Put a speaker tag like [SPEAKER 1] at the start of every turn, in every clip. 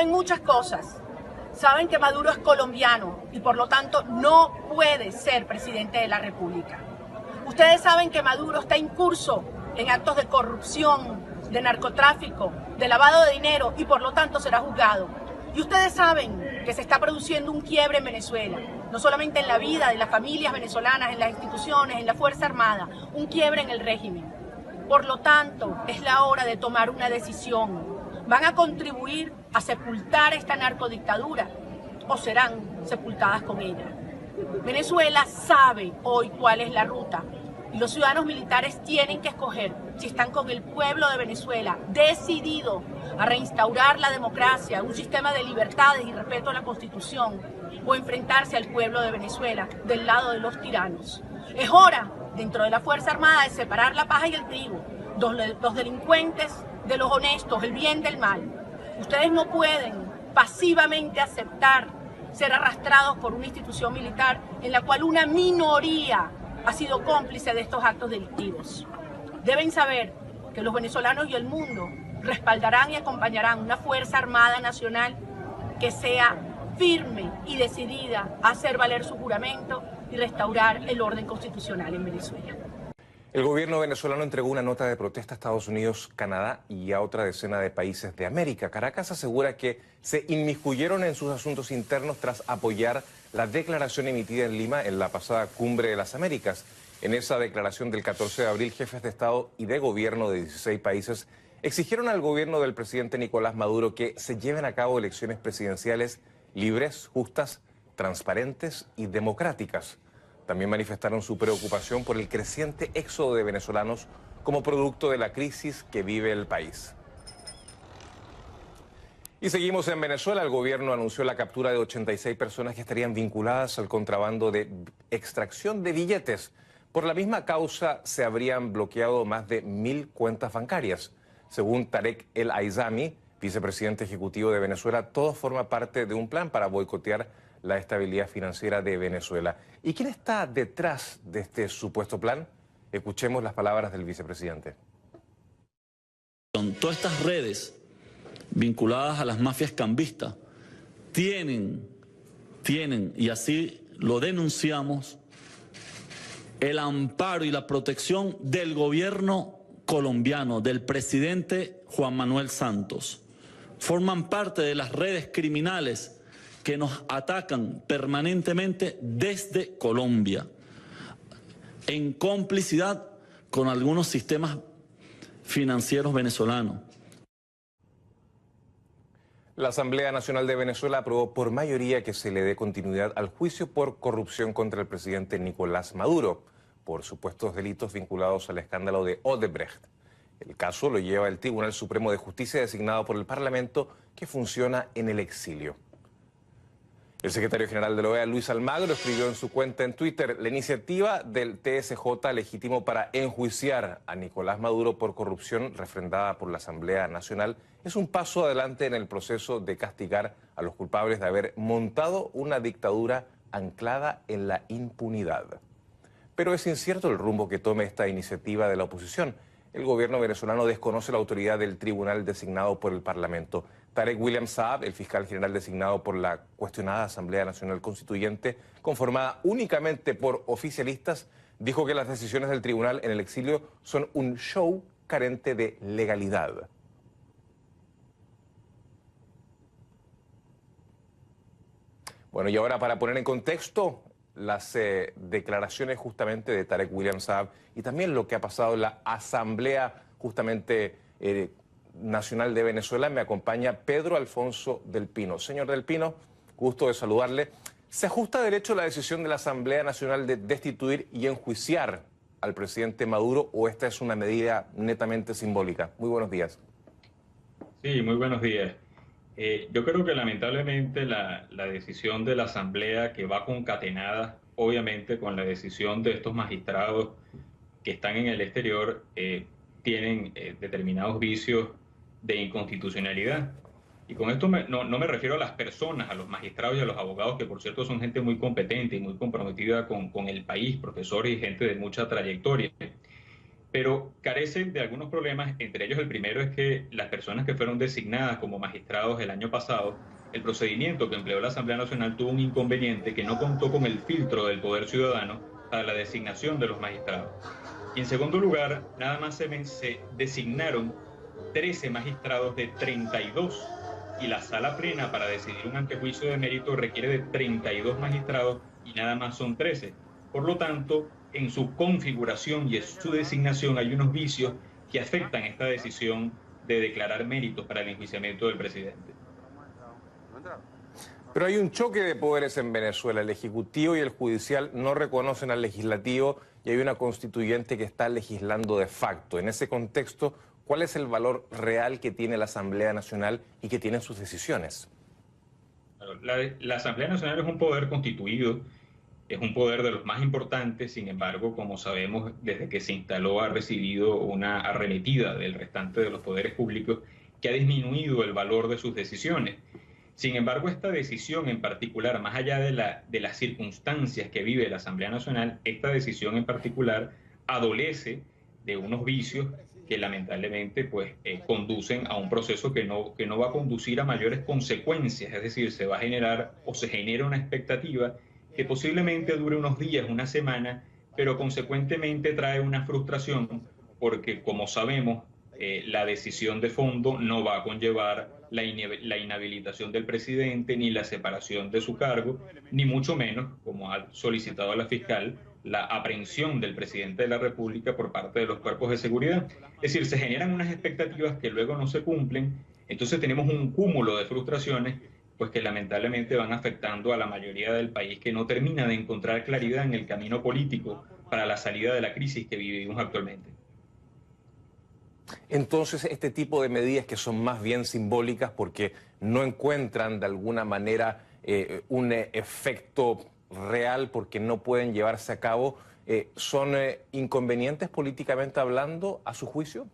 [SPEAKER 1] saben muchas cosas. Saben que Maduro es colombiano y por lo tanto no puede ser presidente de la República. Ustedes saben que Maduro está incurso en actos de corrupción, de narcotráfico, de lavado de dinero y por lo tanto será juzgado. Y ustedes saben que se está produciendo un quiebre en Venezuela, no solamente en la vida de las familias venezolanas, en las instituciones, en la Fuerza Armada, un quiebre en el régimen. Por lo tanto, es la hora de tomar una decisión. ¿Van a contribuir a sepultar esta narcodictadura o serán sepultadas con ella? Venezuela sabe hoy cuál es la ruta y los ciudadanos militares tienen que escoger si están con el pueblo de Venezuela decidido a reinstaurar la democracia, un sistema de libertades y respeto a la Constitución, o enfrentarse al pueblo de Venezuela del lado de los tiranos. Es hora, dentro de la Fuerza Armada, de separar la paja y el trigo, los delincuentes de los honestos, el bien del mal. Ustedes no pueden pasivamente aceptar ser arrastrados por una institución militar en la cual una minoría ha sido cómplice de estos actos delictivos. Deben saber que los venezolanos y el mundo respaldarán y acompañarán una Fuerza Armada Nacional que sea firme y decidida a hacer valer su juramento y restaurar el orden constitucional en Venezuela.
[SPEAKER 2] El gobierno venezolano entregó una nota de protesta a Estados Unidos, Canadá y a otra decena de países de América. Caracas asegura que se inmiscuyeron en sus asuntos internos tras apoyar la declaración emitida en Lima en la pasada Cumbre de las Américas. En esa declaración del 14 de abril, jefes de Estado y de gobierno de 16 países exigieron al gobierno del presidente Nicolás Maduro que se lleven a cabo elecciones presidenciales libres, justas, transparentes y democráticas. También manifestaron su preocupación por el creciente éxodo de venezolanos como producto de la crisis que vive el país. Y seguimos en Venezuela. El gobierno anunció la captura de 86 personas que estarían vinculadas al contrabando de extracción de billetes. Por la misma causa se habrían bloqueado más de 1000 cuentas bancarias. Según Tarek El Aizami, vicepresidente ejecutivo de Venezuela, todo forma parte de un plan para boicotear la estabilidad financiera de Venezuela. ¿Y quién está detrás de este supuesto plan? Escuchemos las palabras del vicepresidente.
[SPEAKER 3] Todas estas redes vinculadas a las mafias cambistas tienen, y así lo denunciamos, el amparo y la protección del gobierno colombiano, del presidente Juan Manuel Santos. Forman parte de las redes criminales que nos atacan permanentemente desde Colombia, en complicidad con algunos sistemas financieros venezolanos.
[SPEAKER 2] La Asamblea Nacional de Venezuela aprobó por mayoría que se le dé continuidad al juicio por corrupción contra el presidente Nicolás Maduro por supuestos delitos vinculados al escándalo de Odebrecht. El caso lo lleva el Tribunal Supremo de Justicia designado por el Parlamento, que funciona en el exilio. El secretario general de la OEA, Luis Almagro, escribió en su cuenta en Twitter: la iniciativa del TSJ legitimó para enjuiciar a Nicolás Maduro por corrupción refrendada por la Asamblea Nacional es un paso adelante en el proceso de castigar a los culpables de haber montado una dictadura anclada en la impunidad. Pero es incierto el rumbo que tome esta iniciativa de la oposición. El gobierno venezolano desconoce la autoridad del tribunal designado por el Parlamento. Tarek William Saab, el fiscal general designado por la cuestionada Asamblea Nacional Constituyente, conformada únicamente por oficialistas, dijo que las decisiones del tribunal en el exilio son un show carente de legalidad. Bueno, y ahora para poner en contexto las declaraciones justamente de Tarek William Saab y también lo que ha pasado en la Asamblea justamente Nacional de Venezuela, me acompaña Pedro Alfonso del Pino. Señor del Pino, gusto de saludarle. ¿Se ajusta a derecho la decisión de la Asamblea Nacional de destituir y enjuiciar al presidente Maduro o esta es una medida netamente simbólica? Muy buenos días.
[SPEAKER 4] Sí, muy buenos días. Yo creo que lamentablemente la decisión de la Asamblea, que va concatenada obviamente con la decisión de estos magistrados que están en el exterior, tienen determinados vicios de inconstitucionalidad. Y con esto no me refiero a las personas, a los magistrados y a los abogados, que por cierto son gente muy competente y muy comprometida con el país, profesores y gente de mucha trayectoria. pero carecen de algunos problemas. Entre ellos, el primero es que las personas que fueron designadas como magistrados el año pasado, el procedimiento que empleó la Asamblea Nacional tuvo un inconveniente que no contó con el filtro del poder ciudadano para la designación de los magistrados. Y en segundo lugar, nada más se designaron 13 magistrados de 32, y la sala plena para decidir un antejuicio de mérito requiere de 32 magistrados y nada más son 13. Por lo tanto, en su configuración y en su designación hay unos vicios que afectan esta decisión de declarar méritos para el enjuiciamiento del presidente.
[SPEAKER 2] Pero hay un choque de poderes en Venezuela. El Ejecutivo y el Judicial no reconocen al Legislativo y hay una constituyente que está legislando de facto. En ese contexto, ¿cuál es el valor real que tiene la Asamblea Nacional y que tienen sus decisiones?
[SPEAKER 4] La Asamblea Nacional es un poder constituido, es un poder de los más importantes. Sin embargo, como sabemos, desde que se instaló ha recibido una arremetida del restante de los poderes públicos que ha disminuido el valor de sus decisiones. Sin embargo, esta decisión en particular, más allá de las circunstancias que vive la Asamblea Nacional, esta decisión en particular adolece de unos vicios que lamentablemente pues, conducen a un proceso que no va a conducir a mayores consecuencias. Es decir, se va a generar o se genera una expectativa que posiblemente dure unos días, una semana, pero consecuentemente trae una frustración porque, como sabemos, la decisión de fondo no va a conllevar la inhabilitación del presidente, ni la separación de su cargo, ni mucho menos, como ha solicitado la fiscal, la aprehensión del presidente de la República por parte de los cuerpos de seguridad. Es decir, se generan unas expectativas que luego no se cumplen, entonces tenemos un cúmulo de frustraciones pues que lamentablemente van afectando a la mayoría del país, que no termina de encontrar claridad en el camino político para la salida de la crisis que vivimos actualmente.
[SPEAKER 2] Entonces, este tipo de medidas que son más bien simbólicas porque no encuentran de alguna manera un efecto real porque no pueden llevarse a cabo, ¿son inconvenientes políticamente hablando a su juicio?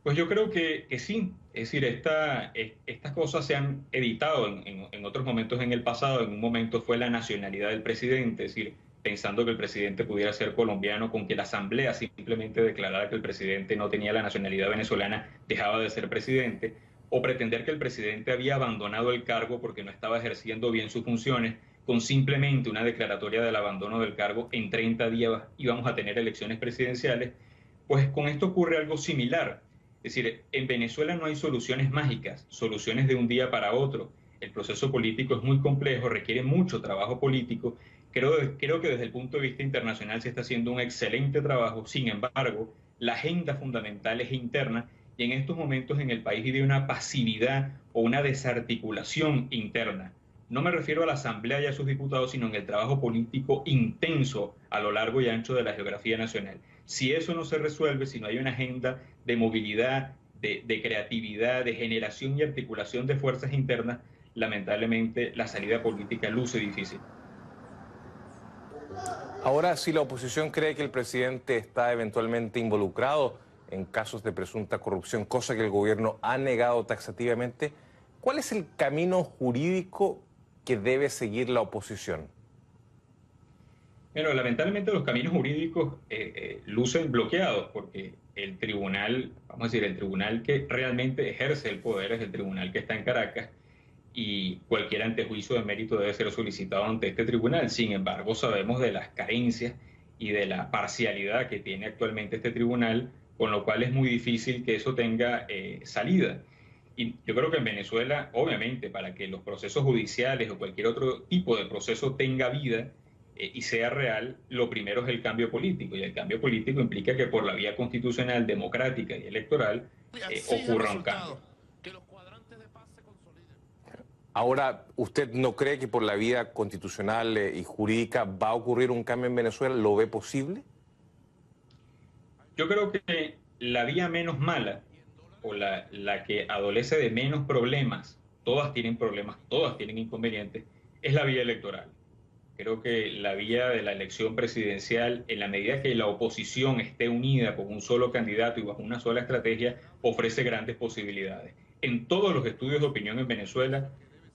[SPEAKER 4] Pues yo creo que sí. Es decir, estas cosas se han evitado en otros momentos en el pasado. En un momento fue la nacionalidad del presidente, es decir, pensando que el presidente pudiera ser colombiano, con que la Asamblea simplemente declarara que el presidente no tenía la nacionalidad venezolana, dejaba de ser presidente, o pretender que el presidente había abandonado el cargo porque no estaba ejerciendo bien sus funciones. Con simplemente una declaratoria del abandono del cargo, en 30 días íbamos a tener elecciones presidenciales. Pues con esto ocurre algo similar. Es decir, en Venezuela no hay soluciones mágicas, soluciones de un día para otro. El proceso político es muy complejo, requiere mucho trabajo político. Creo que desde el punto de vista internacional se está haciendo un excelente trabajo. Sin embargo, la agenda fundamental es interna y en estos momentos en el país vive una pasividad o una desarticulación interna. No me refiero a la Asamblea y a sus diputados, sino en el trabajo político intenso a lo largo y ancho de la geografía nacional. Si eso no se resuelve, si no hay una agenda de movilidad, de creatividad, de generación y articulación de fuerzas internas, lamentablemente la salida política luce difícil.
[SPEAKER 2] Ahora, si la oposición cree que el presidente está eventualmente involucrado en casos de presunta corrupción, cosa que el gobierno ha negado taxativamente, ¿cuál es el camino jurídico que debe seguir la oposición?
[SPEAKER 4] Bueno, lamentablemente los caminos jurídicos lucen bloqueados porque el tribunal, vamos a decir, el tribunal que realmente ejerce el poder es el tribunal que está en Caracas y cualquier antejuicio de mérito debe ser solicitado ante este tribunal. Sin embargo, sabemos de las carencias y de la parcialidad que tiene actualmente este tribunal, con lo cual es muy difícil que eso tenga salida. Y yo creo que en Venezuela, obviamente, para que los procesos judiciales o cualquier otro tipo de proceso tenga vida y sea real, lo primero es el cambio político. Y el cambio político implica que por la vía constitucional, democrática y electoral ocurra un cambio.
[SPEAKER 2] Ahora, ¿usted no cree que por la vía constitucional y jurídica va a ocurrir un cambio en Venezuela? ¿Lo ve posible?
[SPEAKER 4] Yo creo que la vía menos mala o la que adolece de menos problemas, todas tienen inconvenientes, es la vía electoral. Creo que la vía de la elección presidencial, en la medida que la oposición esté unida con un solo candidato y bajo una sola estrategia, ofrece grandes posibilidades. En todos los estudios de opinión en Venezuela,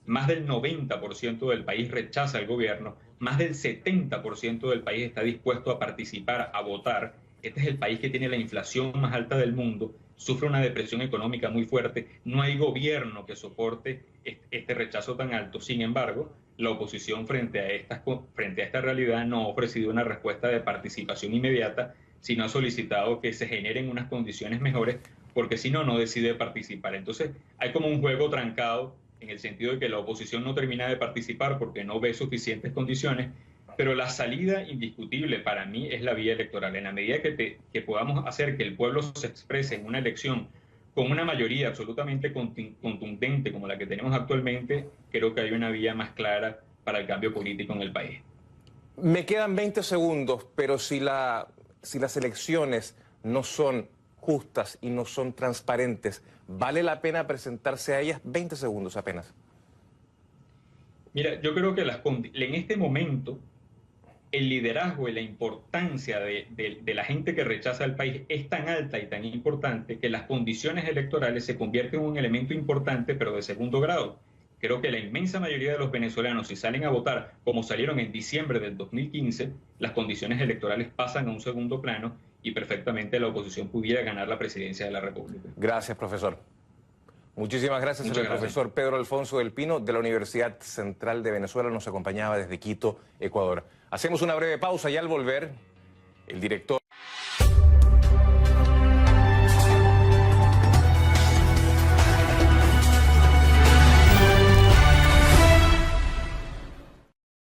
[SPEAKER 4] más del 90% del país rechaza al gobierno, más del 70% del país está dispuesto a participar, a votar. Es Este es el país que tiene la inflación más alta del mundo, sufre una depresión económica muy fuerte, no hay gobierno que soporte este rechazo tan alto. Sin embargo, la oposición frente a esta realidad no ha ofrecido una respuesta de participación inmediata, sino ha solicitado que se generen unas condiciones mejores, porque si no, no decide participar. Entonces, hay como un juego trancado en el sentido de que la oposición no termina de participar porque no ve suficientes condiciones, pero la salida indiscutible para mí es la vía electoral. En la medida que podamos hacer que el pueblo se exprese en una elección con una mayoría absolutamente contundente como la que tenemos actualmente, creo que hay una vía más clara para el cambio político en el país.
[SPEAKER 2] Me quedan 20 segundos, pero si las elecciones no son justas y no son transparentes, ¿vale la pena presentarse a ellas? 20 segundos apenas.
[SPEAKER 4] Mira, yo creo que en este momento el liderazgo y la importancia de la gente que rechaza el país es tan alta y tan importante que las condiciones electorales se convierten en un elemento importante, pero de segundo grado. Creo que la inmensa mayoría de los venezolanos, si salen a votar como salieron en diciembre del 2015, las condiciones electorales pasan a un segundo plano y perfectamente la oposición pudiera ganar la presidencia de la República.
[SPEAKER 2] Gracias, profesor. Muchísimas gracias. El profesor Pedro Alfonso del Pino, de la Universidad Central de Venezuela, nos acompañaba desde Quito, Ecuador. Hacemos una breve pausa y al volver, el director...